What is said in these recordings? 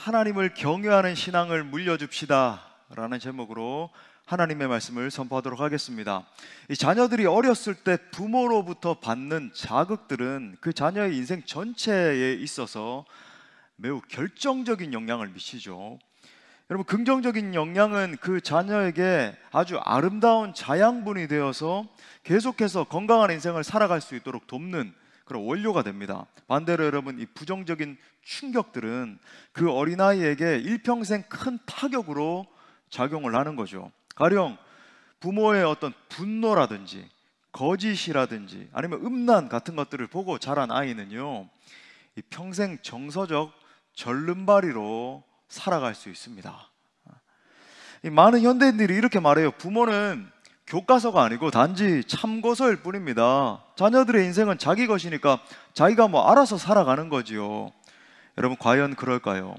하나님을 경외하는 신앙을 물려줍시다 라는 제목으로 하나님의 말씀을 선포하도록 하겠습니다. 이 자녀들이 어렸을 때 부모로부터 받는 자극들은 그 자녀의 인생 전체에 있어서 매우 결정적인 영향을 미치죠. 여러분, 긍정적인 영향은 그 자녀에게 아주 아름다운 자양분이 되어서 계속해서 건강한 인생을 살아갈 수 있도록 돕는 그런 원료가 됩니다. 반대로 여러분, 이 부정적인 충격들은 그 어린아이에게 일평생 큰 타격으로 작용을 하는 거죠. 가령 부모의 어떤 분노라든지 거짓이라든지 아니면 음란 같은 것들을 보고 자란 아이는요, 이 평생 정서적 절름발이로 살아갈 수 있습니다. 이 많은 현대인들이 이렇게 말해요. 부모는 교과서가 아니고 단지 참고서일 뿐입니다. 자녀들의 인생은 자기 것이니까 자기가 알아서 살아가는 거지요. 여러분, 과연 그럴까요?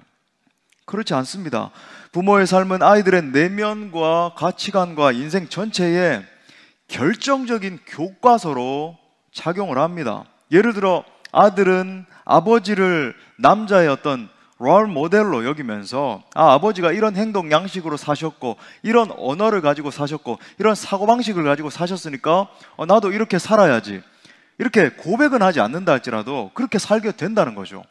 그렇지 않습니다. 부모의 삶은 아이들의 내면과 가치관과 인생 전체에 결정적인 교과서로 작용을 합니다. 예를 들어 아들은 아버지를 남자의 어떤 롤 모델로 여기면서 아버지가 이런 행동 양식으로 사셨고 이런 언어를 가지고 사셨고 이런 사고방식을 가지고 사셨으니까 나도 이렇게 살아야지, 이렇게 고백은 하지 않는다 할지라도 그렇게 살게 된다는 거죠.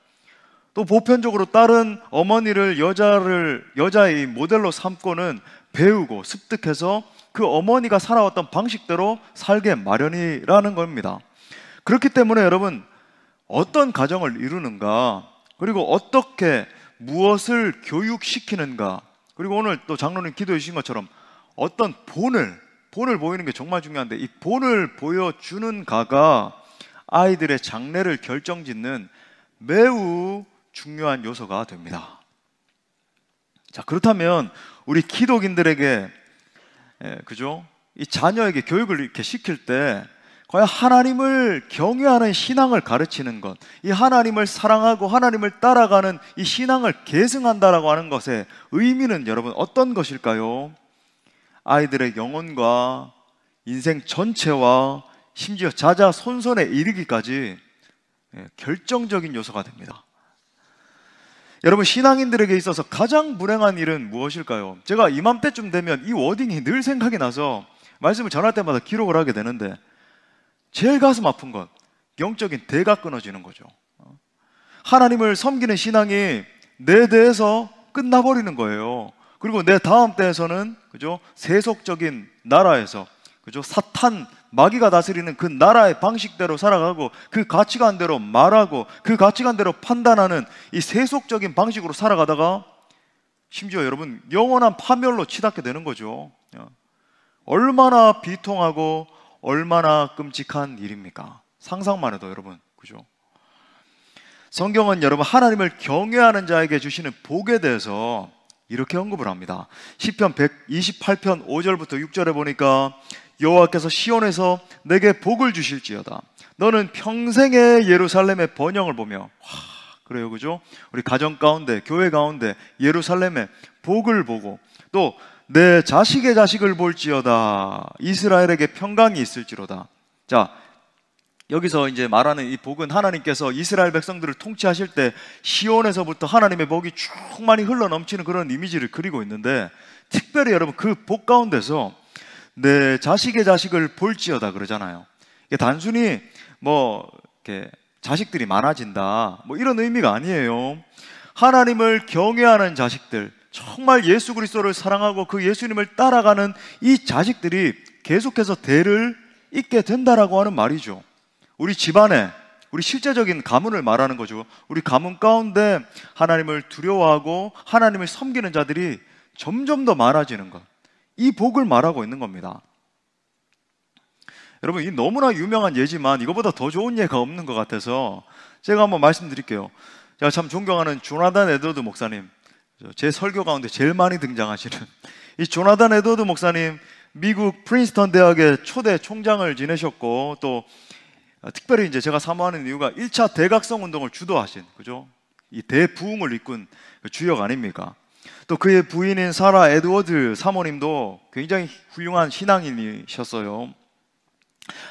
또 보편적으로 딸은 어머니를 여자의 모델로 삼고는 배우고 습득해서 그 어머니가 살아왔던 방식대로 살게 마련이라는 겁니다. 그렇기 때문에 여러분, 어떤 가정을 이루는가, 그리고 어떻게 무엇을 교육시키는가, 그리고 오늘 또 장로님 기도해 주신 것처럼 어떤 본을 보이는 게 정말 중요한데, 이 본을 보여주는가가 아이들의 장래를 결정짓는 매우 중요한 요소가 됩니다. 자, 그렇다면 우리 기독인들에게 이 자녀에게 교육을 이렇게 시킬 때 과연 하나님을 경외하는 신앙을 가르치는 것, 이 하나님을 사랑하고 하나님을 따라가는 이 신앙을 계승한다라고 하는 것의 의미는 여러분 어떤 것일까요? 아이들의 영혼과 인생 전체와 심지어 자자손손에 이르기까지 결정적인 요소가 됩니다. 여러분, 신앙인들에게 있어서 가장 불행한 일은 무엇일까요? 제가 이맘때쯤 되면 이 워딩이 늘 생각이 나서 말씀을 전할 때마다 기록을 하게 되는데, 제일 가슴 아픈 건 영적인 대가 끊어지는 거죠. 하나님을 섬기는 신앙이 내 대에서 끝나버리는 거예요. 그리고 내 다음 때에서는 세속적인 나라에서 사탄 마귀가 다스리는 그 나라의 방식대로 살아가고 그 가치관대로 말하고 그 가치관대로 판단하는 이 세속적인 방식으로 살아가다가 심지어 여러분 영원한 파멸로 치닫게 되는 거죠. 얼마나 비통하고 얼마나 끔찍한 일입니까? 상상만 해도 여러분, 그죠? 성경은 여러분 하나님을 경외하는 자에게 주시는 복에 대해서 이렇게 언급을 합니다. 시편 128편 5절부터 6절에 보니까 여호와께서 시온에서 내게 복을 주실지어다. 너는 평생의 예루살렘의 번영을 보며, 그래요, 그죠? 우리 가정 가운데, 교회 가운데 예루살렘의 복을 보고 또 내 자식의 자식을 볼지어다. 이스라엘에게 평강이 있을지로다. 자, 여기서 이제 말하는 이 복은 하나님께서 이스라엘 백성들을 통치하실 때 시온에서부터 하나님의 복이 충만히 흘러 넘치는 그런 이미지를 그리고 있는데, 특별히 여러분 그 복 가운데서 내 자식의 자식을 볼지어다 그러잖아요. 이게 단순히 이렇게 자식들이 많아진다 이런 의미가 아니에요. 하나님을 경외하는 자식들, 정말 예수 그리스도를 사랑하고 그 예수님을 따라가는 이 자식들이 계속해서 대를 잇게 된다라고 하는 말이죠. 우리 집안에, 우리 실제적인 가문을 말하는 거죠. 우리 가문 가운데 하나님을 두려워하고 하나님을 섬기는 자들이 점점 더 많아지는 것, 이 복을 말하고 있는 겁니다. 여러분, 이 너무나 유명한 예지만 이거보다 더 좋은 예가 없는 것 같아서 제가 한번 말씀드릴게요. 제가 참 존경하는 조나단 에드워드 목사님, 제 설교 가운데 제일 많이 등장하시는 이 조나단 에드워드 목사님, 미국 프린스턴 대학의 초대 총장을 지내셨고, 또 특별히 이제 제가 사모하는 이유가 1차 대각성 운동을 주도하신, 그죠? 이 대부흥을 이끈 주역 아닙니까? 또 그의 부인인 사라 에드워드 사모님도 굉장히 훌륭한 신앙인이셨어요.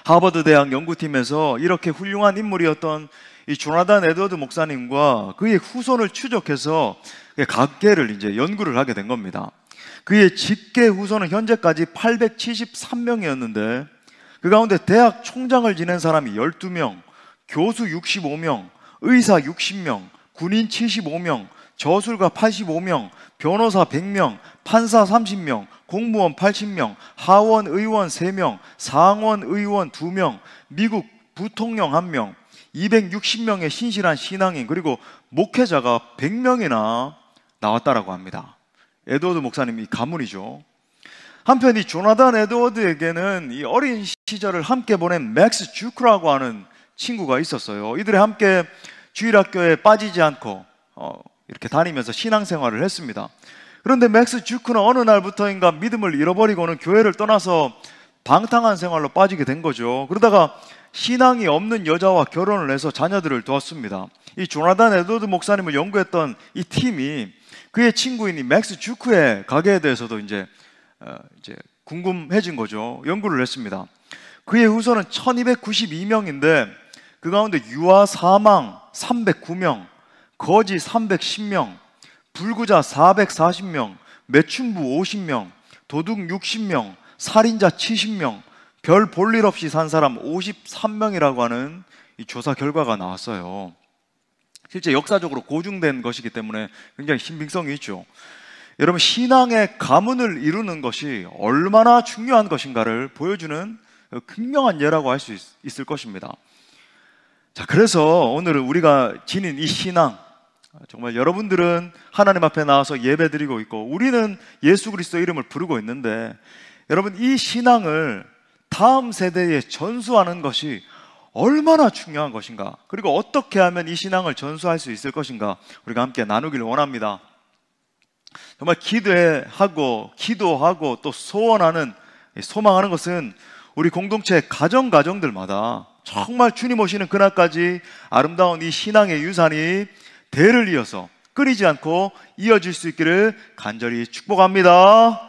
하버드 대학 연구팀에서 이렇게 훌륭한 인물이었던 이 조나단 에드워드 목사님과 그의 후손을 추적해서 각계를 이제 연구를 하게 된 겁니다. 그의 직계 후손은 현재까지 873명이었는데 그 가운데 대학 총장을 지낸 사람이 12명, 교수 65명, 의사 60명, 군인 75명, 저술가 85명, 변호사 100명, 판사 30명, 공무원 80명, 하원 의원 3명, 상원 의원 2명, 미국 부통령 1명, 260명의 신실한 신앙인 그리고 목회자가 100명이나 나왔다라고 합니다. 에드워드 목사님이 가문이죠. 한편 이 조나단 에드워드에게는 이 어린 시절을 함께 보낸 맥스 주크라고 하는 친구가 있었어요. 이들이 함께 주일학교에 빠지지 않고 이렇게 다니면서 신앙생활을 했습니다. 그런데 맥스 주크는 어느 날부터인가 믿음을 잃어버리고는 교회를 떠나서 방탕한 생활로 빠지게 된 거죠. 그러다가 신앙이 없는 여자와 결혼을 해서 자녀들을 두었습니다. 이 조나단 에드워드 목사님을 연구했던 이 팀이 그의 친구인 이 맥스 주크의 가계에 대해서도 이제 궁금해진 거죠. 연구를 했습니다. 그의 후손은 1292명인데 그 가운데 유아 사망 309명, 거지 310명, 불구자 440명, 매춘부 50명, 도둑 60명, 살인자 70명, 별 볼 일 없이 산 사람 53명이라고 하는 이 조사 결과가 나왔어요. 실제 역사적으로 고증된 것이기 때문에 굉장히 신빙성이 있죠. 여러분, 신앙의 가문을 이루는 것이 얼마나 중요한 것인가를 보여주는 극명한 예라고 할 수 있을 것입니다. 자, 그래서 오늘은 우리가 지닌 이 신앙, 정말 여러분들은 하나님 앞에 나와서 예배드리고 있고 우리는 예수 그리스도 이름을 부르고 있는데, 여러분, 이 신앙을 다음 세대에 전수하는 것이 얼마나 중요한 것인가, 그리고 어떻게 하면 이 신앙을 전수할 수 있을 것인가 우리가 함께 나누기를 원합니다. 정말 기도하고 또 소원하는, 소망하는 것은 우리 공동체 가정들마다 정말 주님 오시는 그날까지 아름다운 이 신앙의 유산이 대를 이어서 끊이지 않고 이어질 수 있기를 간절히 축복합니다.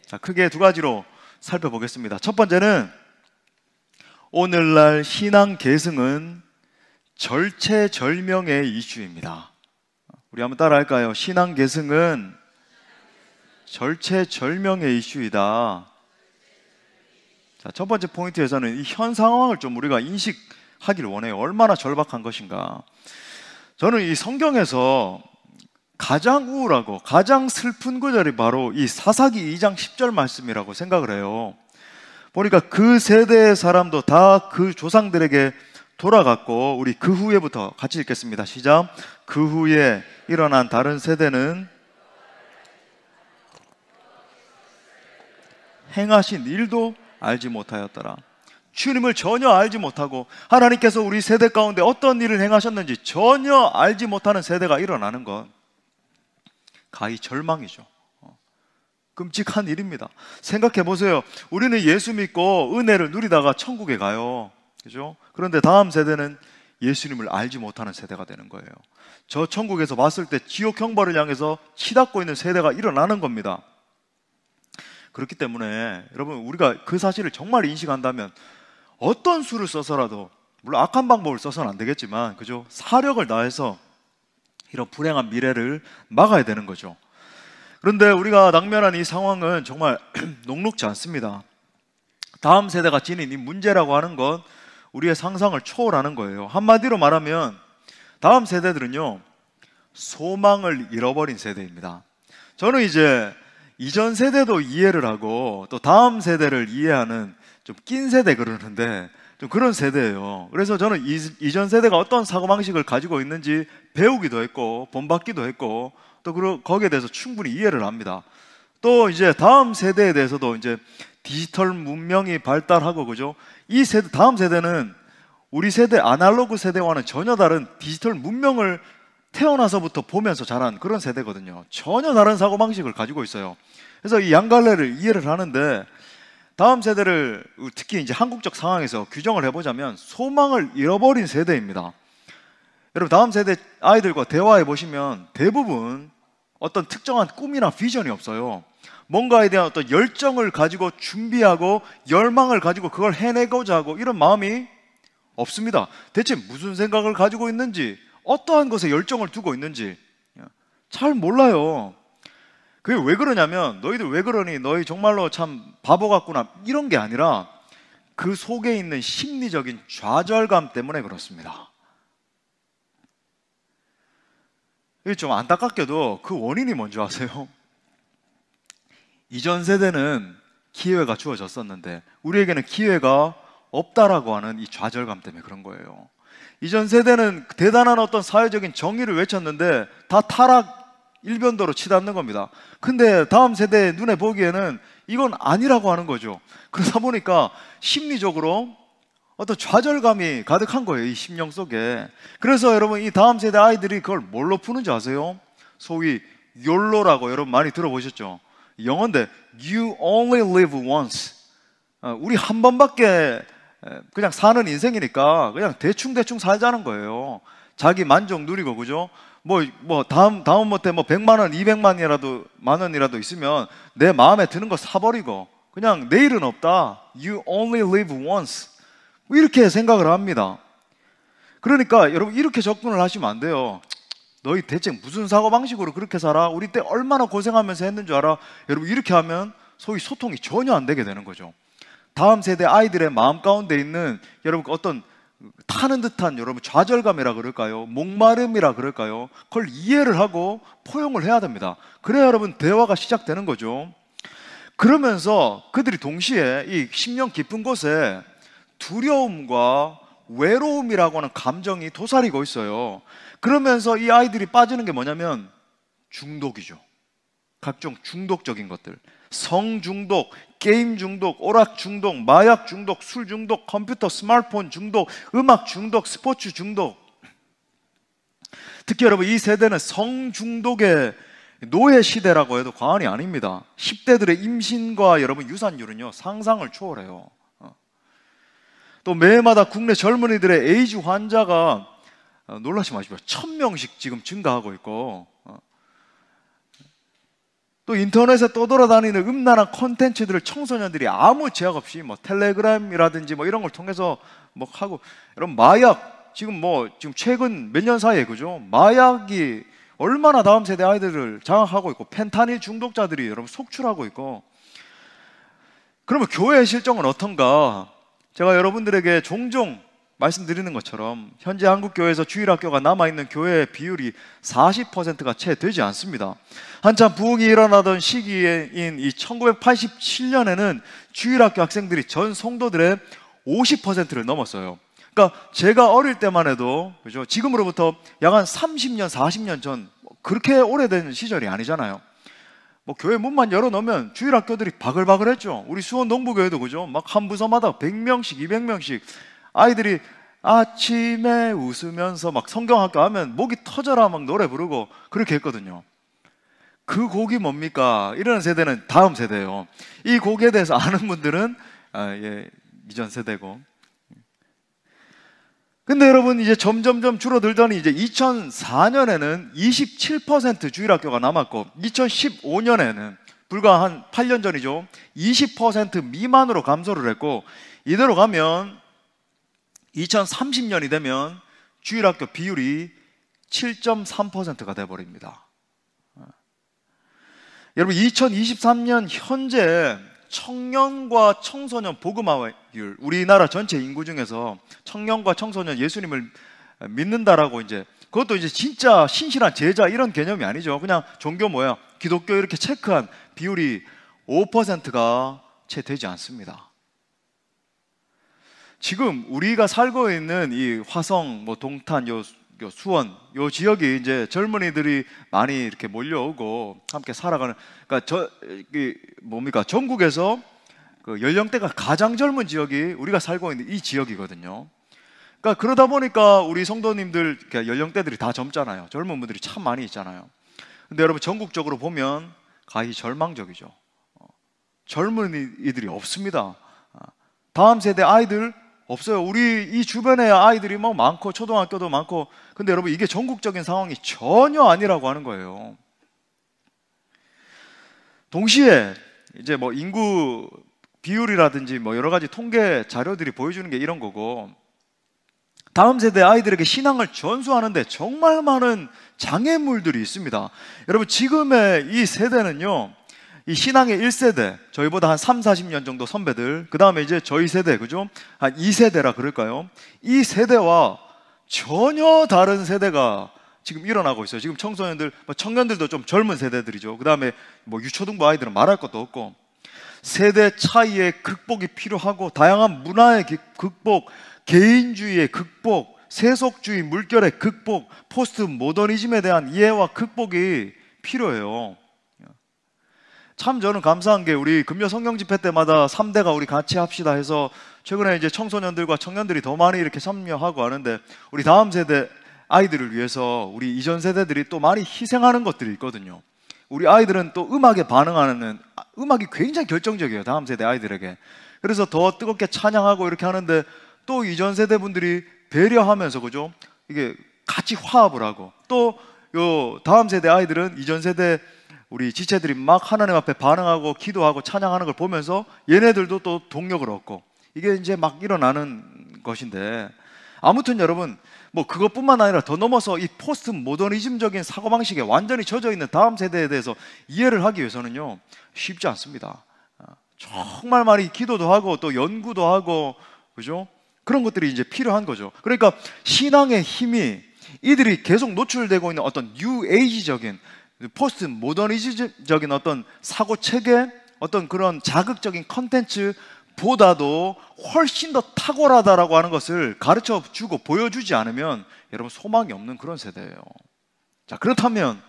자, 크게 두 가지로 살펴보겠습니다. 첫 번째는 오늘날 신앙 계승은 절체절명의 이슈입니다. 우리 한번 따라 할까요? 신앙 계승은 절체절명의 이슈이다. 자, 첫 번째 포인트에서는 이 현 상황을 좀 우리가 인식하기를 원해요. 얼마나 절박한 것인가. 저는 이 성경에서 가장 우울하고 가장 슬픈 구절이 바로 이 사사기 2장 10절 말씀이라고 생각을 해요. 보니까 그 세대의 사람도 다 그 조상들에게 돌아갔고, 우리 그 후에부터 같이 읽겠습니다. 시작. 그 후에 일어난 다른 세대는 행하신 일도 알지 못하였더라. 주님을 전혀 알지 못하고 하나님께서 우리 세대 가운데 어떤 일을 행하셨는지 전혀 알지 못하는 세대가 일어나는 건 가히 절망이죠. 끔찍한 일입니다. 생각해 보세요. 우리는 예수 믿고 은혜를 누리다가 천국에 가요. 그죠? 그런데 다음 세대는 예수님을 알지 못하는 세대가 되는 거예요. 저 천국에서 봤을 때 지옥 형벌을 향해서 치닫고 있는 세대가 일어나는 겁니다. 그렇기 때문에 여러분, 우리가 그 사실을 정말 인식한다면 어떤 수를 써서라도, 물론 악한 방법을 써서는 안 되겠지만, 그죠? 사력을 다해서 이런 불행한 미래를 막아야 되는 거죠. 그런데 우리가 당면한 이 상황은 정말 녹록지 않습니다. 다음 세대가 지닌 이 문제라고 하는 건 우리의 상상을 초월하는 거예요. 한마디로 말하면 다음 세대들은요, 소망을 잃어버린 세대입니다. 저는 이제 이전 세대도 이해를 하고 또 다음 세대를 이해하는 좀 낀 세대 그러는데, 좀 그런 세대예요. 그래서 저는 이전 세대가 어떤 사고방식을 가지고 있는지 배우기도 했고 본받기도 했고 또 거기에 대해서 충분히 이해를 합니다. 또 이제 다음 세대에 대해서도 이제 디지털 문명이 발달하고, 그죠? 이 세대, 다음 세대는 우리 세대, 아날로그 세대와는 전혀 다른 디지털 문명을 태어나서부터 보면서 자란 그런 세대거든요. 전혀 다른 사고방식을 가지고 있어요. 그래서 이 양갈래를 이해를 하는데, 다음 세대를 특히 이제 한국적 상황에서 규정을 해보자면 소망을 잃어버린 세대입니다. 여러분, 다음 세대 아이들과 대화해 보시면 대부분 어떤 특정한 꿈이나 비전이 없어요. 뭔가에 대한 어떤 열정을 가지고 준비하고 열망을 가지고 그걸 해내고자 하고 이런 마음이 없습니다. 대체 무슨 생각을 가지고 있는지, 어떠한 것에 열정을 두고 있는지 잘 몰라요. 그게 왜 그러냐면 너희들 왜 그러니? 너희 정말로 참 바보 같구나. 이런 게 아니라 그 속에 있는 심리적인 좌절감 때문에 그렇습니다. 이게 좀 안타깝게도 그 원인이 뭔지 아세요? 이전 세대는 기회가 주어졌었는데 우리에게는 기회가 없다라고 하는 이 좌절감 때문에 그런 거예요. 이전 세대는 대단한 어떤 사회적인 정의를 외쳤는데 다 타락 일변도로 치닫는 겁니다. 근데 다음 세대 눈에 보기에는 이건 아니라고 하는 거죠. 그러다 보니까 심리적으로 어떤 좌절감이 가득한 거예요, 이 심령 속에. 그래서 여러분, 이 다음 세대 아이들이 그걸 뭘로 푸는지 아세요? 소위 YOLO라고 여러분 많이 들어보셨죠? 영어인데 You only live once. 우리 한 번밖에 그냥 사는 인생이니까 그냥 대충 살자는 거예요. 자기 만족 누리고, 그죠? 다음 못해 100만 원, 200만이라도, 만 원이라도 있으면 내 마음에 드는 거 사버리고 그냥 내일은 없다. You only live once. 이렇게 생각을 합니다. 그러니까 여러분 이렇게 접근을 하시면 안 돼요. 너희 대체 무슨 사고방식으로 그렇게 살아? 우리 때 얼마나 고생하면서 했는 줄 알아? 여러분 이렇게 하면 소위 소통이 전혀 안 되게 되는 거죠. 다음 세대 아이들의 마음 가운데 있는 여러분 어떤 타는 듯한 여러분 좌절감이라 그럴까요? 목마름이라 그럴까요? 그걸 이해를 하고 포용을 해야 됩니다. 그래야 여러분 대화가 시작되는 거죠. 그러면서 그들이 동시에 이 심령 깊은 곳에 두려움과 외로움이라고 하는 감정이 도사리고 있어요. 그러면서 이 아이들이 빠지는 게 뭐냐면 중독이죠. 각종 중독적인 것들, 성중독, 게임 중독, 오락 중독, 마약 중독, 술 중독, 컴퓨터, 스마트폰 중독, 음악 중독, 스포츠 중독. 특히 여러분 이 세대는 성중독의 노예 시대라고 해도 과언이 아닙니다. 10대들의 임신과 여러분 유산율은요 상상을 초월해요. 또 매해마다 국내 젊은이들의 에이즈 환자가 놀라지 마시고 1000명씩 지금 증가하고 있고, 또 인터넷에 떠돌아다니는 음란한 콘텐츠들을 청소년들이 아무 제약 없이 텔레그램이라든지 이런 걸 통해서 하고, 여러분 마약 지금 최근 몇 년 사이에, 그죠? 마약이 얼마나 다음 세대 아이들을 장악하고 있고 펜타닐 중독자들이 여러분 속출하고 있고. 그러면 교회의 실정은 어떤가? 제가 여러분들에게 종종 말씀드리는 것처럼 현재 한국교회에서 주일학교가 남아있는 교회의 비율이 40%가 채 되지 않습니다. 한참 부흥이 일어나던 시기인 이 1987년에는 주일학교 학생들이 전 성도들의 50%를 넘었어요. 그러니까 제가 어릴 때만 해도, 그죠? 지금으로부터 약 한 30년, 40년 전, 그렇게 오래된 시절이 아니잖아요. 교회 문만 열어놓으면 주일학교들이 바글바글했죠. 우리 수원 동부교회도, 그죠? 한 부서마다 100명씩, 200명씩 아이들이 아침에 웃으면서 성경학교 하면 목이 터져라 노래 부르고 그렇게 했거든요. 그 곡이 뭡니까? 이런 세대는 다음 세대예요. 이 곡에 대해서 아는 분들은 이전 세대고. 근데 여러분 이제 점점점 줄어들더니 이제 2004년에는 27% 주일학교가 남았고 2015년에는 불과 한 8년 전이죠. 20% 미만으로 감소를 했고, 이대로 가면 2030년이 되면 주일학교 비율이 7.3%가 돼버립니다. 여러분 2023년 현재 청년과 청소년 복음화율, 우리나라 전체 인구 중에서 청년과 청소년 예수님을 믿는다라고 그것도 이제 진짜 신실한 제자 이런 개념이 아니죠. 그냥 종교 기독교 이렇게 체크한 비율이 5%가 채 되지 않습니다. 지금 우리가 살고 있는 이 화성, 동탄, 수원, 요 지역이 이제 젊은이들이 많이 이렇게 몰려오고 함께 살아가는, 그러니까 전국에서 그 연령대가 가장 젊은 지역이 우리가 살고 있는 이 지역이거든요. 그러니까 그러다 보니까 우리 성도님들 연령대들이 다 젊잖아요. 젊은 분들이 참 많이 있잖아요. 근데 여러분 전국적으로 보면 가히 절망적이죠. 젊은이들이 없습니다. 다음 세대 아이들 없어요. 우리 이 주변에 아이들이 많고 초등학교도 많고, 근데 여러분 이게 전국적인 상황이 전혀 아니라고 하는 거예요. 동시에 이제 인구 비율이라든지 여러 가지 통계 자료들이 보여주는 게 이런 거고, 다음 세대 아이들에게 신앙을 전수하는데 정말 많은 장애물들이 있습니다. 여러분, 지금의 이 세대는요, 이 신앙의 1세대, 저희보다 한 3, 40년 정도 선배들, 그 다음에 이제 저희 세대, 그죠? 한 2세대라 그럴까요? 이 세대와 전혀 다른 세대가 지금 일어나고 있어요. 지금 청소년들, 청년들도 좀 젊은 세대들이죠. 그 다음에 유초등부 아이들은 말할 것도 없고, 세대 차이의 극복이 필요하고, 다양한 문화의 극복, 개인주의의 극복, 세속주의 물결의 극복, 포스트 모더니즘에 대한 이해와 극복이 필요해요. 참 저는 감사한 게, 우리 금요 성경 집회 때마다 3대가 우리 같이 합시다 해서 최근에 이제 청소년들과 청년들이 더 많이 이렇게 참여하고 하는데, 우리 다음 세대 아이들을 위해서 우리 이전 세대들이 또 많이 희생하는 것들이 있거든요. 우리 아이들은 또 음악에 반응하는, 음악이 굉장히 결정적이에요, 다음 세대 아이들에게. 그래서 더 뜨겁게 찬양하고 이렇게 하는데, 또 이전 세대 분들이 배려하면서, 그죠? 이게 같이 화합을 하고, 또 요 다음 세대 아이들은 이전 세대 우리 지체들이 막 하나님 앞에 반응하고 기도하고 찬양하는 걸 보면서 얘네들도 또 동력을 얻고, 이게 이제 막 일어나는 것인데, 아무튼 여러분, 그것뿐만 아니라 더 넘어서 이 포스트 모더니즘적인 사고방식에 완전히 젖어 있는 다음 세대에 대해서 이해를 하기 위해서는요, 쉽지 않습니다. 정말 많이 기도도 하고 또 연구도 하고, 그죠? 그런 것들이 이제 필요한 거죠. 그러니까 신앙의 힘이 이들이 계속 노출되고 있는 어떤 뉴에이지적인, 포스트 모더니즘적인 어떤 사고 체계, 어떤 그런 자극적인 컨텐츠보다도 훨씬 더 탁월하다라고 하는 것을 가르쳐 주고 보여주지 않으면 여러분 소망이 없는 그런 세대예요. 자, 그렇다면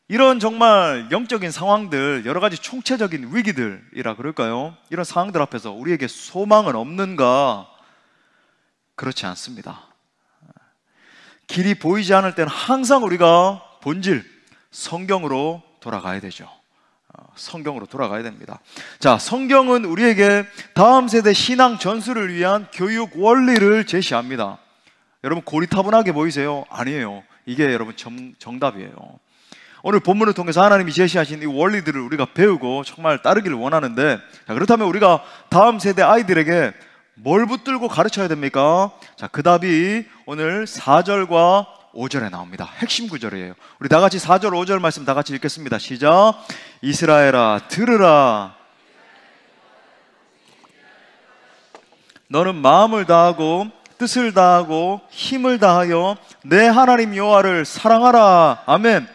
이런 정말 영적인 상황들, 여러 가지 총체적인 위기들이라 그럴까요? 이런 상황들 앞에서 우리에게 소망은 없는가? 그렇지 않습니다. 길이 보이지 않을 때는 항상 우리가 본질, 성경으로 돌아가야 되죠. 성경으로 돌아가야 됩니다. 자, 성경은 우리에게 다음 세대 신앙 전수를 위한 교육 원리를 제시합니다. 여러분, 고리타분하게 보이세요? 아니에요. 이게 여러분 정답이에요. 오늘 본문을 통해서 하나님이 제시하신 이 원리들을 우리가 배우고 정말 따르기를 원하는데, 자, 그렇다면 우리가 다음 세대 아이들에게 뭘 붙들고 가르쳐야 됩니까? 자, 그 답이 오늘 4절과 5절에 나옵니다. 핵심 구절이에요. 우리 다 같이 4절 5절 말씀 다 같이 읽겠습니다. 시작. 이스라엘아 들으라, 너는 마음을 다하고 뜻을 다하고 힘을 다하여 내 하나님 여호와를 사랑하라. 아멘.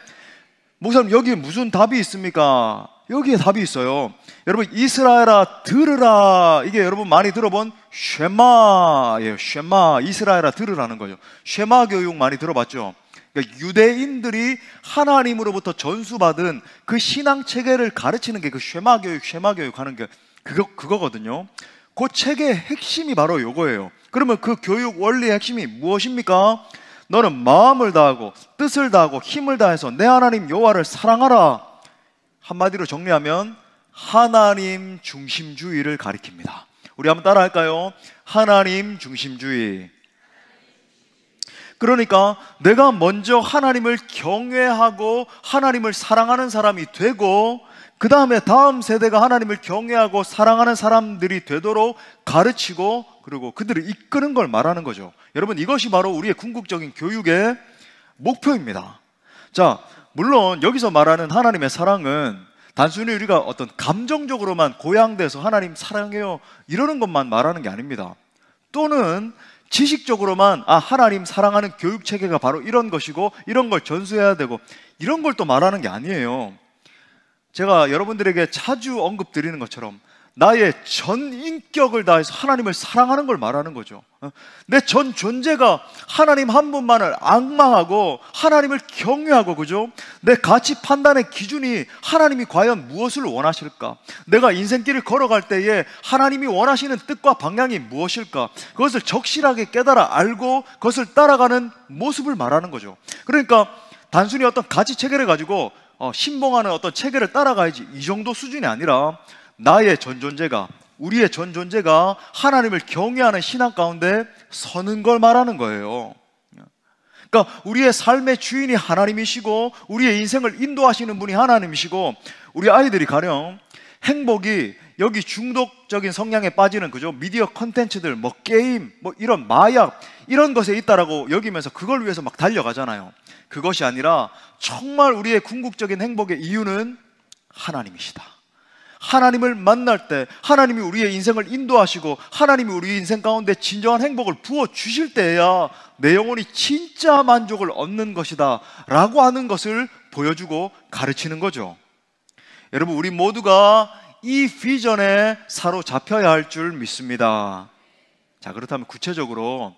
목사님, 여기에 무슨 답이 있습니까? 여기에 답이 있어요. 여러분, 이스라엘아 들으라, 이게 여러분 많이 들어본 쉐마예요. 쉐마, 이스라엘아 들으라는 거죠. 쉐마 교육 많이 들어봤죠? 그러니까 유대인들이 하나님으로부터 전수받은 그 신앙 체계를 가르치는 게 그 쉐마 교육 하는 게 그거거든요. 그 체계의 핵심이 바로 요거예요. 그러면 그 교육 원리의 핵심이 무엇입니까? 너는 마음을 다하고 뜻을 다하고 힘을 다해서 내 하나님 여호와를 사랑하라. 한마디로 정리하면 하나님 중심주의를 가리킵니다. 우리 한번 따라 할까요? 하나님 중심주의. 그러니까 내가 먼저 하나님을 경외하고 하나님을 사랑하는 사람이 되고, 그 다음에 다음 세대가 하나님을 경외하고 사랑하는 사람들이 되도록 가르치고, 그리고 그들을 이끄는 걸 말하는 거죠. 여러분, 이것이 바로 우리의 궁극적인 교육의 목표입니다. 자, 물론 여기서 말하는 하나님의 사랑은 단순히 우리가 어떤 감정적으로만 고양돼서 하나님 사랑해요 이러는 것만 말하는 게 아닙니다. 또는 지식적으로만 하나님 사랑하는 교육 체계가 바로 이런 것이고 이런 걸 전수해야 되고 이런 걸 또 말하는 게 아니에요. 제가 여러분들에게 자주 언급드리는 것처럼 나의 전 인격을 다해서 하나님을 사랑하는 걸 말하는 거죠. 내 전 존재가 하나님 한 분만을 앙망하고 하나님을 경외하고, 그죠? 내 가치 판단의 기준이 하나님이 과연 무엇을 원하실까? 내가 인생길을 걸어갈 때에 하나님이 원하시는 뜻과 방향이 무엇일까? 그것을 적실하게 깨달아 알고 그것을 따라가는 모습을 말하는 거죠. 그러니까 단순히 어떤 가치 체계를 가지고 신봉하는 어떤 체계를 따라가야지, 이 정도 수준이 아니라 나의 전 존재가, 우리의 전 존재가 하나님을 경외하는 신앙 가운데 서는 걸 말하는 거예요. 그러니까 우리의 삶의 주인이 하나님이시고 우리의 인생을 인도하시는 분이 하나님이시고, 우리 아이들이 가령 행복이 여기 중독적인 성향에 빠지는 그죠? 미디어 컨텐츠들, 뭐 게임, 뭐 이런 마약 이런 것에 있다라고 여기면서 그걸 위해서 막 달려가잖아요. 그것이 아니라 정말 우리의 궁극적인 행복의 이유는 하나님이시다. 하나님을 만날 때 하나님이 우리의 인생을 인도하시고 하나님이 우리 인생 가운데 진정한 행복을 부어주실 때야 내 영혼이 진짜 만족을 얻는 것이다 라고 하는 것을 보여주고 가르치는 거죠. 여러분, 우리 모두가 이 비전에 사로잡혀야 할 줄 믿습니다. 자, 그렇다면 구체적으로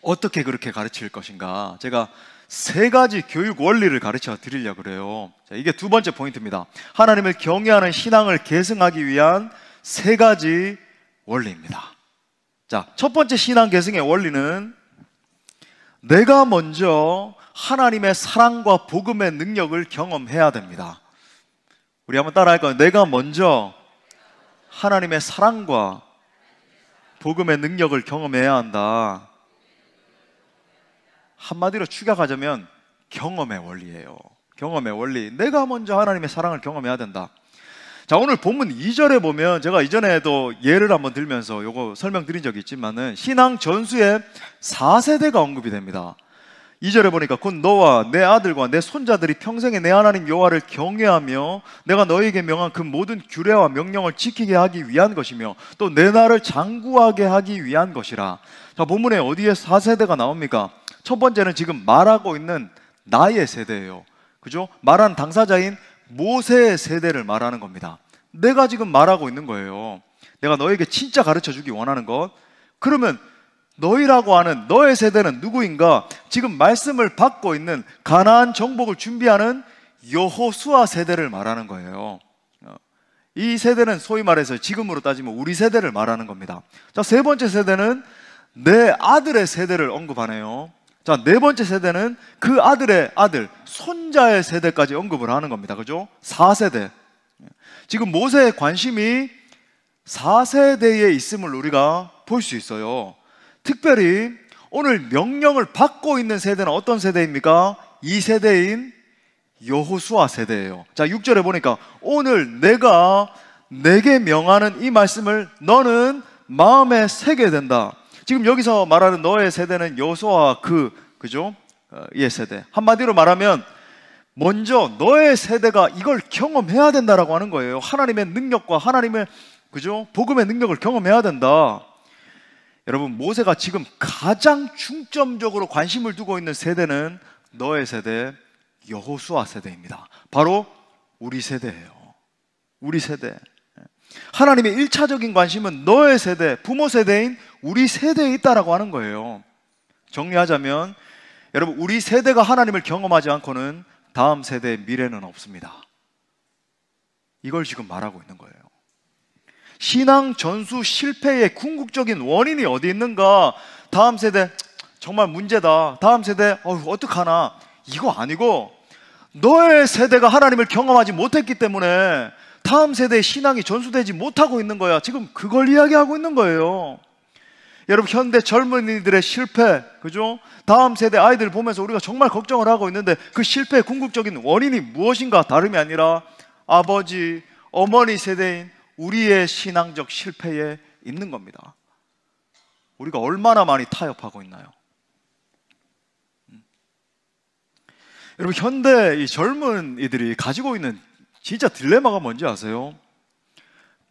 어떻게 그렇게 가르칠 것인가? 제가 3가지 교육 원리를 가르쳐 드리려고 그래요. 자, 이게 2번째 포인트입니다. 하나님을 경외하는 신앙을 계승하기 위한 3가지 원리입니다. 자, 첫 번째 신앙 계승의 원리는 내가 먼저 하나님의 사랑과 복음의 능력을 경험해야 됩니다. 우리 한번 따라 할까요? 내가 먼저 하나님의 사랑과 복음의 능력을 경험해야 한다. 한마디로 축약하자면 경험의 원리예요. 경험의 원리. 내가 먼저 하나님의 사랑을 경험해야 된다. 자, 오늘 본문 2절에 보면 제가 이전에도 예를 한번 들면서 요거 설명드린 적이 있지만은 신앙 전수의 4세대가 언급이 됩니다. 2절에 보니까 곧 너와 내 아들과 내 손자들이 평생에 내 하나님 여호와를 경외하며 내가 너에게 명한 그 모든 규례와 명령을 지키게 하기 위한 것이며 또 내 나라를 장구하게 하기 위한 것이라. 자, 본문에 어디에 4세대가 나옵니까? 첫 번째는 지금 말하고 있는 나의 세대예요. 그죠? 말하는 당사자인 모세의 세대를 말하는 겁니다. 내가 지금 말하고 있는 거예요. 내가 너에게 진짜 가르쳐 주기 원하는 것. 그러면 너희라고 하는 너의 세대는 누구인가? 지금 말씀을 받고 있는 가나안 정복을 준비하는 여호수아 세대를 말하는 거예요. 이 세대는 소위 말해서 지금으로 따지면 우리 세대를 말하는 겁니다. 자, 3번째 세대는 내 아들의 세대를 언급하네요. 자, 4번째 세대는 그 아들의 아들, 손자의 세대까지 언급을 하는 겁니다. 그죠? 4세대. 지금 모세의 관심이 4세대에 있음을 우리가 볼 수 있어요. 특별히 오늘 명령을 받고 있는 세대는 어떤 세대입니까? 2세대인 여호수아 세대예요. 자, 6절에 보니까 오늘 내가 내게 명하는 이 말씀을 너는 마음에 새게 된다. 지금 여기서 말하는 너의 세대는 여호수아 그죠? 이 세대. 한마디로 말하면 먼저 너의 세대가 이걸 경험해야 된다라고 하는 거예요. 하나님의 능력과 하나님의 그죠? 복음의 능력을 경험해야 된다. 여러분, 모세가 지금 가장 중점적으로 관심을 두고 있는 세대는 너의 세대, 여호수아 세대입니다. 바로 우리 세대예요. 우리 세대. 하나님의 1차적인 관심은 너의 세대, 부모 세대인 우리 세대에 있다라고 하는 거예요. 정리하자면 여러분, 우리 세대가 하나님을 경험하지 않고는 다음 세대의 미래는 없습니다. 이걸 지금 말하고 있는 거예요. 신앙 전수 실패의 궁극적인 원인이 어디 있는가? 다음 세대 정말 문제다. 다음 세대 어떡하나? 이거 아니고 너의 세대가 하나님을 경험하지 못했기 때문에 다음 세대의 신앙이 전수되지 못하고 있는 거야. 지금 그걸 이야기하고 있는 거예요. 여러분, 현대 젊은이들의 실패, 그죠? 다음 세대 아이들 보면서 우리가 정말 걱정을 하고 있는데 그 실패의 궁극적인 원인이 무엇인가? 다름이 아니라 아버지, 어머니 세대인 우리의 신앙적 실패에 있는 겁니다. 우리가 얼마나 많이 타협하고 있나요? 여러분, 현대 이 젊은이들이 가지고 있는 진짜 딜레마가 뭔지 아세요?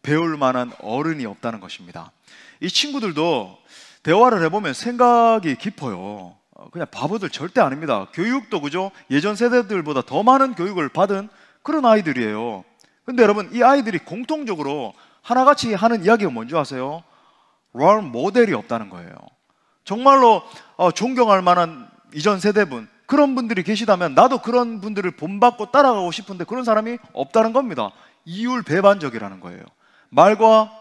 배울 만한 어른이 없다는 것입니다. 이 친구들도 대화를 해보면 생각이 깊어요. 그냥 바보들 절대 아닙니다. 교육도 그죠? 예전 세대들보다 더 많은 교육을 받은 그런 아이들이에요. 근데 여러분, 이 아이들이 공통적으로 하나같이 하는 이야기가 뭔지 아세요? 롤 모델이 없다는 거예요. 정말로 존경할 만한 이전 세대분, 그런 분들이 계시다면 나도 그런 분들을 본받고 따라가고 싶은데 그런 사람이 없다는 겁니다. 이율배반적이라는 거예요. 말과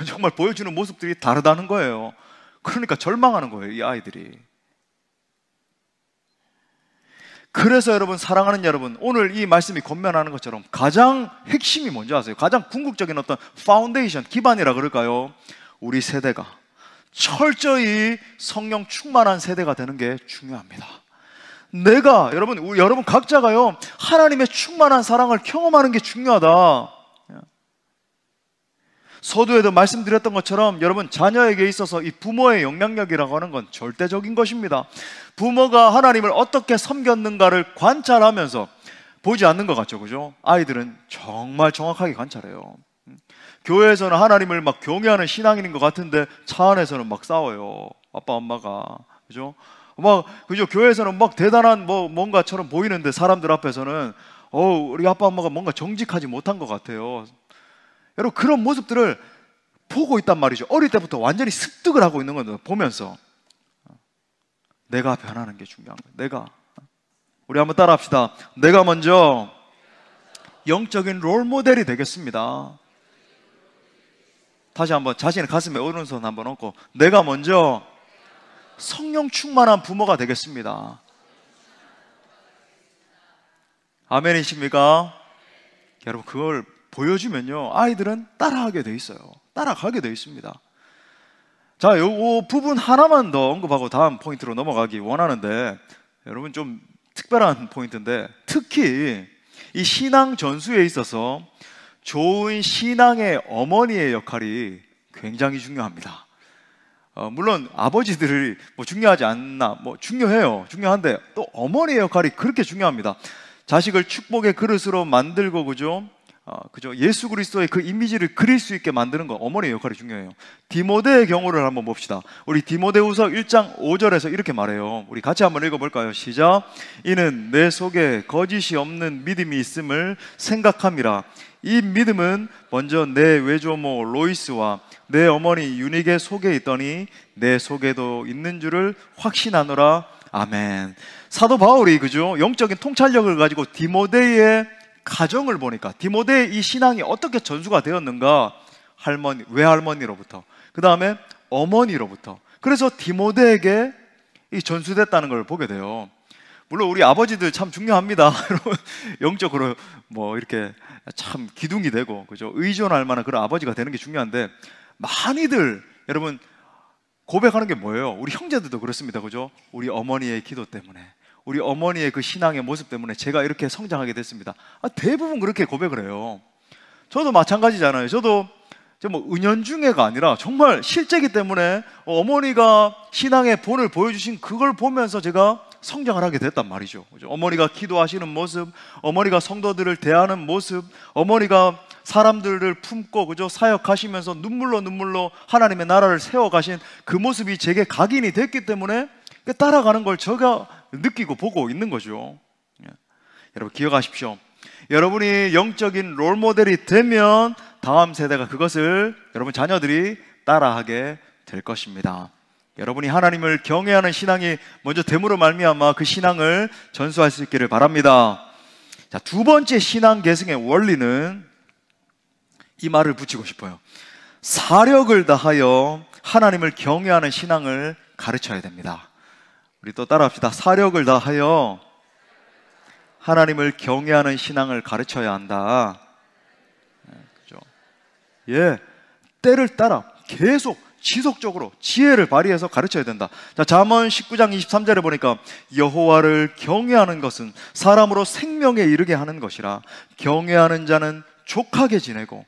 정말 보여주는 모습들이 다르다는 거예요. 그러니까 절망하는 거예요, 이 아이들이. 그래서 여러분, 사랑하는 여러분, 오늘 이 말씀이 권면하는 것처럼 가장 핵심이 뭔지 아세요? 가장 궁극적인 어떤 파운데이션, 기반이라 그럴까요? 우리 세대가 철저히 성령 충만한 세대가 되는 게 중요합니다. 여러분 각자가요, 하나님의 충만한 사랑을 경험하는 게 중요하다. 서두에도 말씀드렸던 것처럼 여러분, 자녀에게 있어서 이 부모의 영향력이라고 하는 건 절대적인 것입니다. 부모가 하나님을 어떻게 섬겼는가를 관찰하면서 보지 않는 것 같죠, 그죠? 아이들은 정말 정확하게 관찰해요. 교회에서는 하나님을 막 경외하는 신앙인인 것 같은데 차 안에서는 막 싸워요, 아빠 엄마가. 그죠? 그죠? 교회에서는 막 대단한 뭔가처럼 보이는데 사람들 앞에서는 우리 아빠 엄마가 뭔가 정직하지 못한 것 같아요. 여러분, 그런 모습들을 보고 있단 말이죠. 어릴 때부터 완전히 습득을 하고 있는 건데, 보면서 내가 변하는 게 중요한 거예요. 내가. 우리 한번 따라 합시다. 내가 먼저 영적인 롤모델이 되겠습니다. 다시 한번 자신의 가슴에 오른손 한번 얹고, 내가 먼저 성령 충만한 부모가 되겠습니다. 아멘이십니까? 여러분, 그걸 보여주면요, 아이들은 따라하게 돼 있어요. 따라가게 돼 있습니다. 자, 요 부분 하나만 더 언급하고 다음 포인트로 넘어가기 원하는데, 여러분, 좀 특별한 포인트인데, 특히 이 신앙 전수에 있어서 좋은 신앙의 어머니의 역할이 굉장히 중요합니다. 물론 아버지들이 중요하지 않나, 중요해요. 중요한데 또 어머니의 역할이 그렇게 중요합니다. 자식을 축복의 그릇으로 만들고, 그죠? 예수 그리스도의 그 이미지를 그릴 수 있게 만드는 거, 어머니의 역할이 중요해요. 디모데의 경우를 한번 봅시다. 우리 디모데후서 1장 5절에서 이렇게 말해요. 우리 같이 한번 읽어볼까요? 시작. 이는 내 속에 거짓이 없는 믿음이 있음을 생각함이라. 이 믿음은 먼저 내 외조모 로이스와 내 어머니 유닉의 속에 있더니 내 속에도 있는 줄을 확신하노라. 아멘. 사도 바울이, 그죠? 영적인 통찰력을 가지고 디모데의 가정을 보니까, 디모데의 이 신앙이 어떻게 전수가 되었는가? 외할머니로부터, 그 다음에 어머니로부터, 그래서 디모데에게 이 전수됐다는 걸 보게 돼요. 물론 우리 아버지들 참 중요합니다. 영적으로 이렇게 참 기둥이 되고, 그죠? 의존할 만한 그런 아버지가 되는 게 중요한데, 많이들 여러분 고백하는 게 뭐예요? 우리 형제들도 그렇습니다, 그죠? 우리 어머니의 기도 때문에, 우리 어머니의 그 신앙의 모습 때문에 제가 이렇게 성장하게 됐습니다. 대부분 그렇게 고백을 해요. 저도 마찬가지잖아요. 저도 은연중에가 아니라 정말 실제이기 때문에 어머니가 신앙의 본을 보여주신 그걸 보면서 제가 성장을 하게 됐단 말이죠. 그죠? 어머니가 기도하시는 모습, 어머니가 성도들을 대하는 모습, 어머니가 사람들을 품고, 그죠? 사역하시면서 눈물로 하나님의 나라를 세워가신 그 모습이 제게 각인이 됐기 때문에 따라가는 걸 제가 느끼고 보고 있는 거죠. 여러분, 기억하십시오. 여러분이 영적인 롤모델이 되면 다음 세대가 그것을 여러분 자녀들이 따라하게 될 것입니다. 여러분이 하나님을 경외하는 신앙이 먼저 됨으로 말미암아 그 신앙을 전수할 수 있기를 바랍니다. 자, 두 번째 신앙 계승의 원리는 이 말을 붙이고 싶어요. 사력을 다하여 하나님을 경외하는 신앙을 가르쳐야 됩니다. 우리 또 따라합시다. 사력을 다하여 하나님을 경외하는 신앙을 가르쳐야 한다. 그죠? 때를 따라 계속 지속적으로 지혜를 발휘해서 가르쳐야 된다. 자, 잠언 19장 23절에 보니까 여호와를 경외하는 것은 사람으로 생명에 이르게 하는 것이라. 경외하는 자는 족하게 지내고.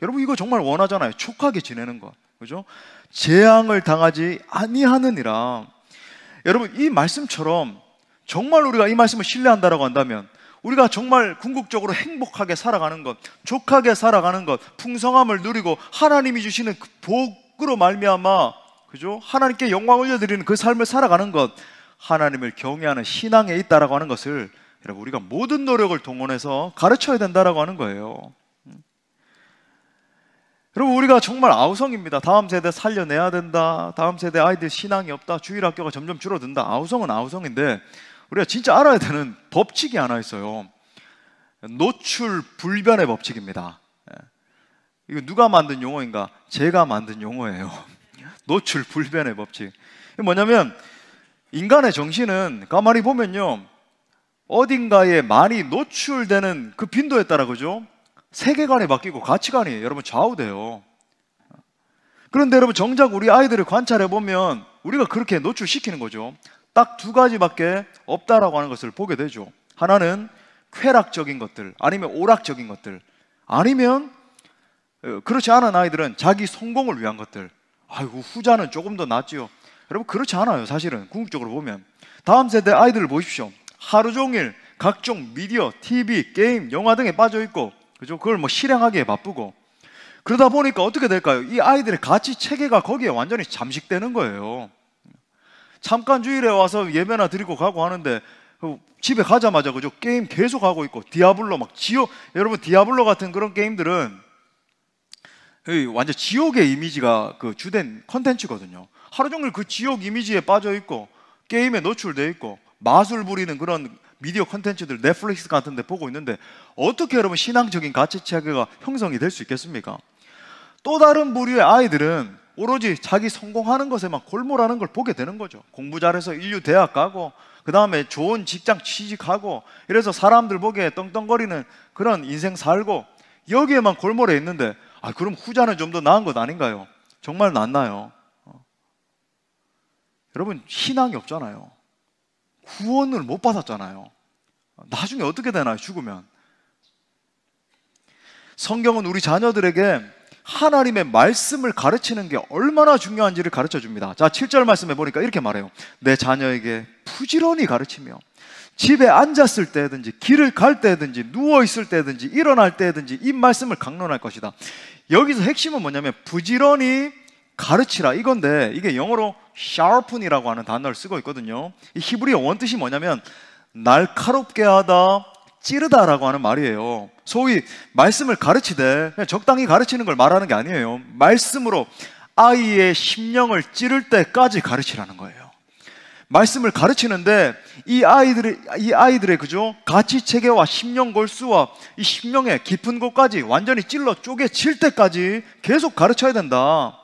여러분, 이거 정말 원하잖아요. 족하게 지내는 것, 그죠? 재앙을 당하지 아니하느니라. 여러분, 이 말씀처럼 정말 우리가 이 말씀을 신뢰한다라고 한다면, 우리가 정말 궁극적으로 행복하게 살아가는 것, 족하게 살아가는 것, 풍성함을 누리고 하나님이 주시는 그 복으로 말미암아, 그죠? 하나님께 영광 올려드리는 그 삶을 살아가는 것, 하나님을 경외하는 신앙에 있다라고 하는 것을 여러분, 우리가 모든 노력을 동원해서 가르쳐야 된다라고 하는 거예요. 여러분, 우리가 정말 아우성입니다. 다음 세대 살려내야 된다. 다음 세대 아이들 신앙이 없다. 주일학교가 점점 줄어든다. 아우성은 아우성인데 우리가 진짜 알아야 되는 법칙이 하나 있어요. 노출 불변의 법칙입니다. 이거 누가 만든 용어인가? 제가 만든 용어예요. 노출 불변의 법칙. 이게 뭐냐면, 인간의 정신은 가만히 보면요, 어딘가에 많이 노출되는 그 빈도에 따라, 그죠? 세계관이 바뀌고 가치관이 여러분 좌우돼요. 그런데 여러분, 정작 우리 아이들을 관찰해 보면 우리가 그렇게 노출시키는 거죠. 딱 두 가지밖에 없다라고 하는 것을 보게 되죠. 하나는 쾌락적인 것들, 아니면 오락적인 것들, 아니면 그렇지 않은 아이들은 자기 성공을 위한 것들. 아이고, 후자는 조금 더 낫지요. 여러분, 그렇지 않아요. 사실은 궁극적으로 보면 다음 세대 아이들을 보십시오. 하루 종일 각종 미디어, TV, 게임, 영화 등에 빠져 있고, 그죠? 그걸 뭐 실행하기에 바쁘고, 그러다 보니까 어떻게 될까요? 이 아이들의 가치 체계가 거기에 완전히 잠식되는 거예요. 잠깐 주일에 와서 예배나 드리고 가고 하는데 집에 가자마자 그죠? 게임 계속 하고 있고, 디아블로 막 여러분, 디아블로 같은 그런 게임들은 완전 지옥의 이미지가 그 주된 컨텐츠거든요. 하루 종일 그 지옥 이미지에 빠져 있고 게임에 노출돼 있고 마술 부리는 그런 미디어 컨텐츠들 넷플릭스 같은 데 보고 있는데 어떻게 여러분 신앙적인 가치 체계가 형성이 될 수 있겠습니까? 또 다른 부류의 아이들은 오로지 자기 성공하는 것에만 골몰하는 걸 보게 되는 거죠. 공부 잘해서 인류 대학 가고 그 다음에 좋은 직장 취직하고 이래서 사람들 보기에 떵떵거리는 그런 인생 살고 여기에만 골몰해 있는데, 그럼 후자는 좀 더 나은 것 아닌가요? 정말 낫나요? 여러분, 신앙이 없잖아요. 구원을 못 받았잖아요. 나중에 어떻게 되나요? 죽으면. 성경은 우리 자녀들에게 하나님의 말씀을 가르치는 게 얼마나 중요한지를 가르쳐 줍니다. 자, 7절 말씀에 보니까 이렇게 말해요. 내 자녀에게 부지런히 가르치며 집에 앉았을 때든지 길을 갈 때든지 누워있을 때든지 일어날 때든지 이 말씀을 강론할 것이다. 여기서 핵심은 뭐냐면 부지런히 가르치라 이건데, 이게 영어로 sharpen이라고 하는 단어를 쓰고 있거든요. 이 히브리어 원뜻이 뭐냐면 날카롭게 하다, 찌르다라고 하는 말이에요. 소위 말씀을 가르치되 그냥 적당히 가르치는 걸 말하는 게 아니에요. 말씀으로 아이의 심령을 찌를 때까지 가르치라는 거예요. 말씀을 가르치는데 이 아이들의 그죠? 가치 체계와 심령 골수와 이 심령의 깊은 곳까지 완전히 찔러 쪼개칠 때까지 계속 가르쳐야 된다.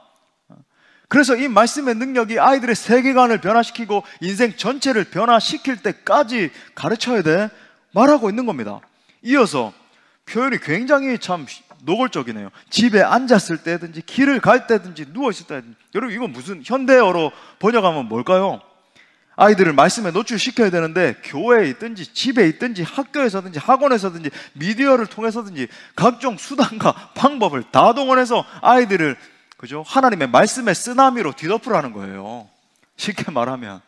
그래서 이 말씀의 능력이 아이들의 세계관을 변화시키고 인생 전체를 변화시킬 때까지 가르쳐야 돼 말하고 있는 겁니다. 이어서 표현이 굉장히 참 노골적이네요. 집에 앉았을 때든지 길을 갈 때든지 누워있을 때든지. 여러분, 이건 무슨 현대어로 번역하면 뭘까요? 아이들을 말씀에 노출시켜야 되는데 교회에 있든지 집에 있든지 학교에서든지 학원에서든지 미디어를 통해서든지 각종 수단과 방법을 다 동원해서 아이들을 그죠? 하나님의 말씀의 쓰나미로 뒤덮으라는 거예요. 쉽게 말하면,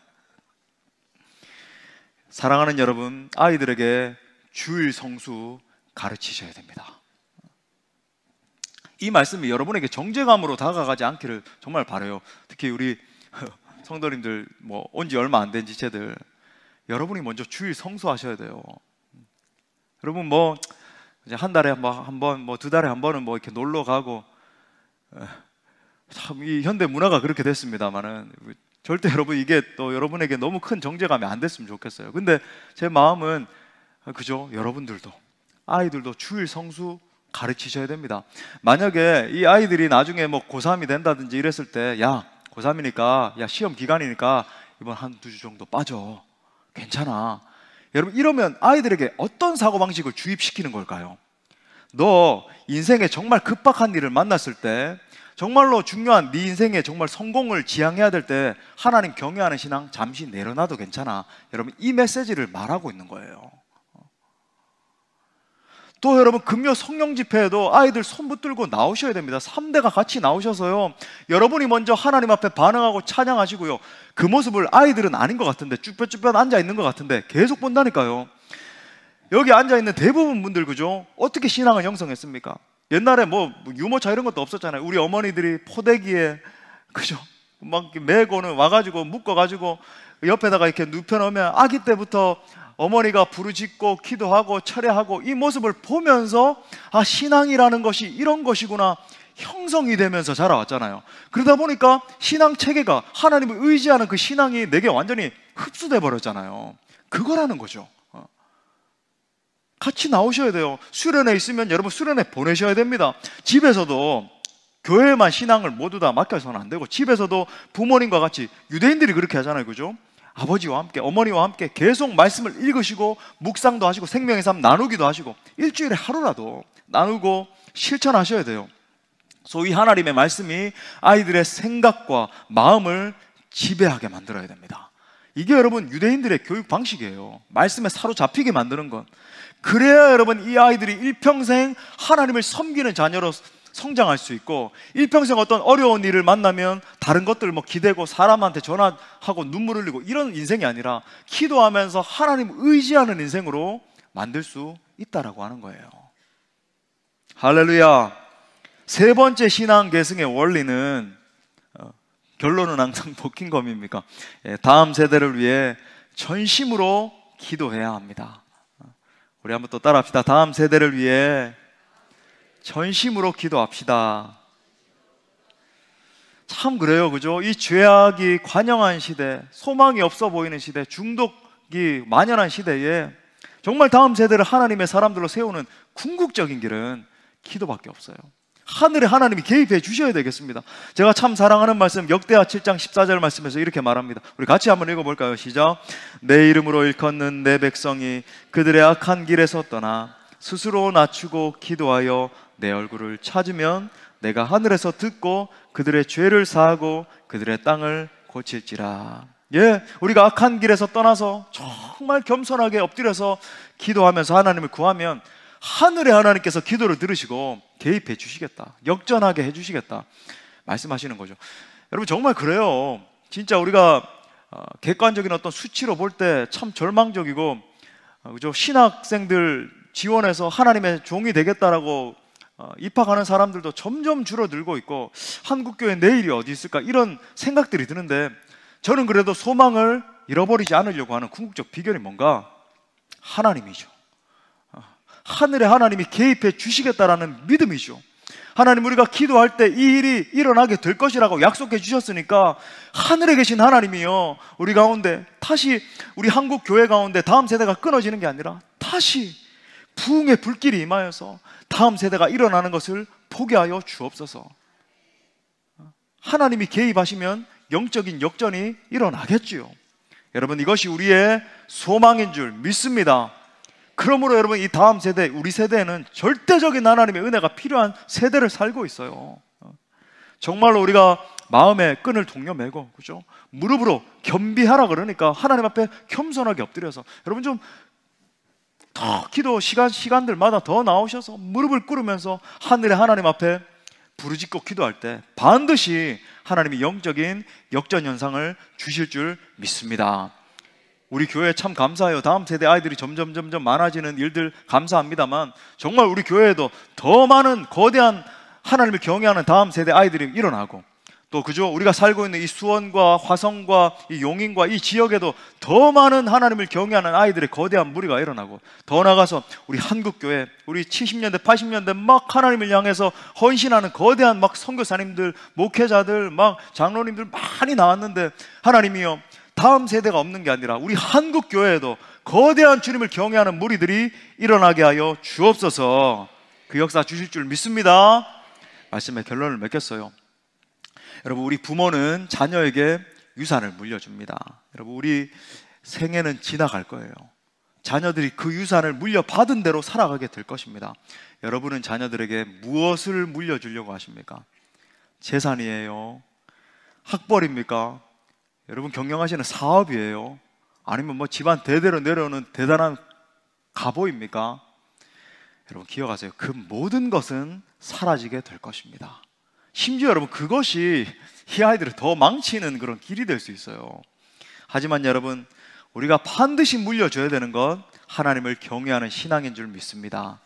사랑하는 여러분, 아이들에게 주일 성수 가르치셔야 됩니다. 이 말씀이 여러분에게 정죄감으로 다가가지 않기를 정말 바라요. 특히 우리 성도님들 온 지 얼마 안 된 지체들, 여러분이 먼저 주일 성수하셔야 돼요. 여러분 한 달에 한 번, 두 달에 한 번은 이렇게 놀러 가고, 참 이 현대 문화가 그렇게 됐습니다만은 절대 여러분 이게 또 여러분에게 너무 큰 정죄감이 안 됐으면 좋겠어요. 근데 제 마음은 그죠? 여러분들도 아이들도 주일 성수 가르치셔야 됩니다. 만약에 이 아이들이 나중에 고3이 된다든지 이랬을 때, 야, 고3이니까, 야, 시험 기간이니까 이번 한두 주 정도 빠져. 괜찮아. 여러분, 이러면 아이들에게 어떤 사고방식을 주입시키는 걸까요? 너 인생에 정말 급박한 일을 만났을 때, 정말로 중요한 네 인생에 정말 성공을 지향해야 될 때 하나님 경외하는 신앙 잠시 내려놔도 괜찮아. 여러분, 이 메시지를 말하고 있는 거예요. 또 여러분, 금요 성령 집회에도 아이들 손 붙들고 나오셔야 됩니다. 3대가 같이 나오셔서요, 여러분이 먼저 하나님 앞에 반응하고 찬양하시고요, 그 모습을 아이들은 아닌 것 같은데 쭈뼛쭈뼛 앉아있는 것 같은데 계속 본다니까요. 여기 앉아있는 대부분 분들 그죠? 어떻게 신앙을 형성했습니까? 옛날에 유모차 이런 것도 없었잖아요. 우리 어머니들이 포대기에 그죠? 막 메고는 와가지고 묶어가지고 옆에다가 이렇게 눕혀놓으면 아기 때부터 어머니가 부르짖고 기도하고 철회하고 이 모습을 보면서 신앙이라는 것이 이런 것이구나 형성이 되면서 자라왔잖아요. 그러다 보니까 신앙 체계가 하나님을 의지하는 그 신앙이 내게 완전히 흡수돼 버렸잖아요. 그거라는 거죠. 같이 나오셔야 돼요. 수련회 있으면 여러분 수련회 보내셔야 됩니다. 집에서도 교회만 신앙을 모두 다 맡겨서는 안 되고, 집에서도 부모님과 같이, 유대인들이 그렇게 하잖아요, 그죠? 아버지와 함께, 어머니와 함께 계속 말씀을 읽으시고 묵상도 하시고 생명의 삶 나누기도 하시고 일주일에 하루라도 나누고 실천하셔야 돼요. 소위 하나님의 말씀이 아이들의 생각과 마음을 지배하게 만들어야 됩니다. 이게 여러분 유대인들의 교육 방식이에요. 말씀에 사로잡히게 만드는 것. 그래야 여러분 이 아이들이 일평생 하나님을 섬기는 자녀로 성장할 수 있고, 일평생 어떤 어려운 일을 만나면 다른 것들 뭐 기대고 사람한테 전화하고 눈물 흘리고 이런 인생이 아니라 기도하면서 하나님 의지하는 인생으로 만들 수 있다라고 하는 거예요. 할렐루야. 세 번째 신앙 계승의 원리는 결론은 항상 버킹검입니까? 다음 세대를 위해 전심으로 기도해야 합니다. 우리 한번 또 따라합시다. 다음 세대를 위해 전심으로 기도합시다. 참 그래요, 그죠? 이 죄악이 관영한 시대, 소망이 없어 보이는 시대, 중독이 만연한 시대에 정말 다음 세대를 하나님의 사람들로 세우는 궁극적인 길은 기도밖에 없어요. 하늘에 하나님이 개입해 주셔야 되겠습니다. 제가 참 사랑하는 말씀 역대하 7장 14절 말씀에서 이렇게 말합니다. 우리 같이 한번 읽어볼까요? 시작. 내 이름으로 일컫는 내 백성이 그들의 악한 길에서 떠나 스스로 낮추고 기도하여 내 얼굴을 찾으면 내가 하늘에서 듣고 그들의 죄를 사하고 그들의 땅을 고칠지라. 예, 우리가 악한 길에서 떠나서 정말 겸손하게 엎드려서 기도하면서 하나님을 구하면 하늘의 하나님께서 기도를 들으시고 개입해 주시겠다, 역전하게 해 주시겠다 말씀하시는 거죠. 여러분 정말 그래요. 진짜 우리가 객관적인 어떤 수치로 볼 때 참 절망적이고, 그죠? 신학생들 지원해서 하나님의 종이 되겠다라고 입학하는 사람들도 점점 줄어들고 있고, 한국교회 내일이 어디 있을까 이런 생각들이 드는데, 저는 그래도 소망을 잃어버리지 않으려고 하는 궁극적 비결이 뭔가? 하나님이죠. 하늘의 하나님이 개입해 주시겠다라는 믿음이죠. 하나님, 우리가 기도할 때 이 일이 일어나게 될 것이라고 약속해 주셨으니까 하늘에 계신 하나님이요, 우리 가운데 다시, 우리 한국 교회 가운데 다음 세대가 끊어지는 게 아니라 다시 부흥의 불길이 임하여서 다음 세대가 일어나는 것을 보게 하여 주옵소서. 하나님이 개입하시면 영적인 역전이 일어나겠지요. 여러분, 이것이 우리의 소망인 줄 믿습니다. 그러므로 여러분, 이 다음 세대, 우리 세대에는 절대적인 하나님의 은혜가 필요한 세대를 살고 있어요. 정말로 우리가 마음에 끈을 동여매고, 그죠? 무릎으로 겸비하라 그러니까 하나님 앞에 겸손하게 엎드려서, 여러분 좀 더 기도 시간들마다 더 나오셔서 무릎을 꿇으면서 하늘의 하나님 앞에 부르짖고 기도할 때 반드시 하나님이 영적인 역전 현상을 주실 줄 믿습니다. 우리 교회 참 감사해요. 다음 세대 아이들이 점점 많아지는 일들 감사합니다만, 정말 우리 교회에도 더 많은 거대한 하나님을 경외하는 다음 세대 아이들이 일어나고, 또 그죠? 우리가 살고 있는 이 수원과 화성과 이 용인과 이 지역에도 더 많은 하나님을 경외하는 아이들의 거대한 무리가 일어나고, 더 나가서 우리 한국교회, 우리 70년대 80년대 막 하나님을 향해서 헌신하는 거대한 막 선교사님들, 목회자들, 막 장로님들 많이 나왔는데, 하나님이요, 다음 세대가 없는 게 아니라 우리 한국 교회에도 거대한 주님을 경외하는 무리들이 일어나게 하여 주옵소서. 그 역사 주실 줄 믿습니다. 말씀의 결론을 맺겠어요. 여러분, 우리 부모는 자녀에게 유산을 물려줍니다. 여러분, 우리 생애는 지나갈 거예요. 자녀들이 그 유산을 물려받은 대로 살아가게 될 것입니다. 여러분은 자녀들에게 무엇을 물려주려고 하십니까? 재산이에요? 학벌입니까? 여러분 경영하시는 사업이에요? 아니면 뭐 집안 대대로 내려오는 대단한 가보입니까? 여러분 기억하세요. 그 모든 것은 사라지게 될 것입니다. 심지어 여러분 그것이 이 아이들을 더 망치는 그런 길이 될 수 있어요. 하지만 여러분, 우리가 반드시 물려줘야 되는 건 하나님을 경외하는 신앙인 줄 믿습니다.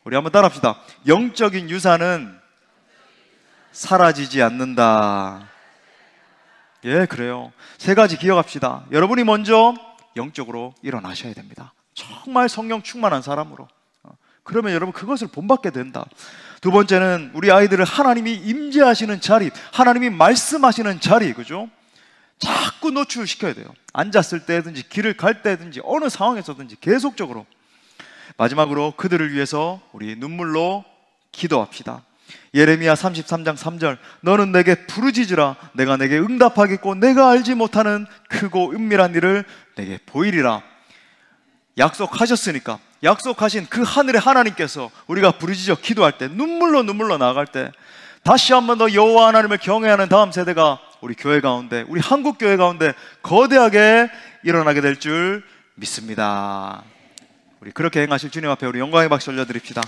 우리 한번 따라합시다. 영적인 유산은 사라지지 않는다. 예, 그래요. 세 가지 기억합시다. 여러분이 먼저 영적으로 일어나셔야 됩니다. 정말 성령 충만한 사람으로. 그러면 여러분 그것을 본받게 된다. 두 번째는 우리 아이들을 하나님이 임재하시는 자리, 하나님이 말씀하시는 자리, 그죠? 자꾸 노출시켜야 돼요. 앉았을 때든지 길을 갈 때든지 어느 상황에서든지 계속적으로. 마지막으로 그들을 위해서 우리 눈물로 기도합시다. 예레미야 33장 3절, 너는 내게 부르짖으라. 내가 내게 응답하겠고 내가 알지 못하는 크고 은밀한 일을 내게 보이리라. 약속하셨으니까, 약속하신 그 하늘의 하나님께서 우리가 부르짖어 기도할 때, 눈물로 나아갈 때 다시 한 번 더 여호와 하나님을 경외하는 다음 세대가 우리 교회 가운데, 우리 한국 교회 가운데 거대하게 일어나게 될 줄 믿습니다. 우리 그렇게 행하실 주님 앞에 우리 영광의 박수 올려드립시다.